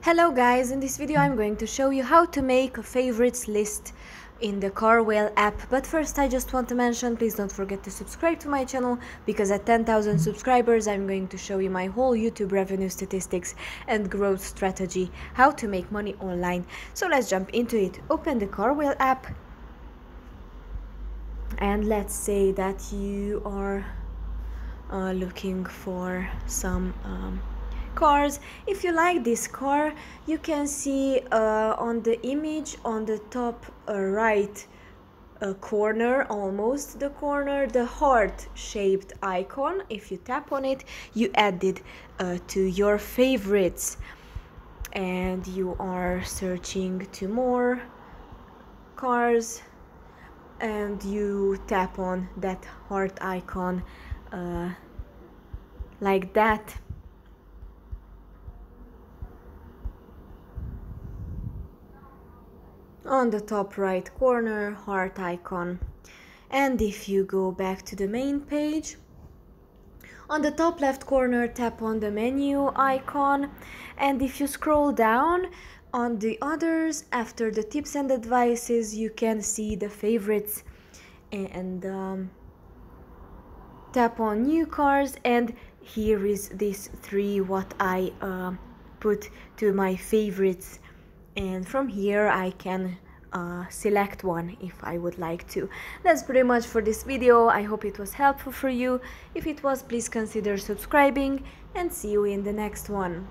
Hello guys, in this video I'm going to show you how to make a favorites list in the CarWale app. But first I just want to mention, please don't forget to subscribe to my channel, because at 10,000 subscribers I'm going to show you my whole YouTube revenue statistics and growth strategy, how to make money online. So let's jump into it. Open the CarWale app and let's say that you are looking for some cars. If you like this car, you can see on the image on the top right corner, almost the corner, the heart shaped icon. If you tap on it, you add it to your favorites, and you are searching to more cars, and you tap on that heart icon like that. On the top right corner, heart icon. And if you go back to the main page, on the top left corner, tap on the menu icon, and if you scroll down on the others, after the tips and advices, you can see the favorites, and tap on new cars, and here is this 3 what I put to my favorites, and from here I can select one if I would like to. That's pretty much for this video. I hope it was helpful for you. If it was, please consider subscribing, and see you in the next one.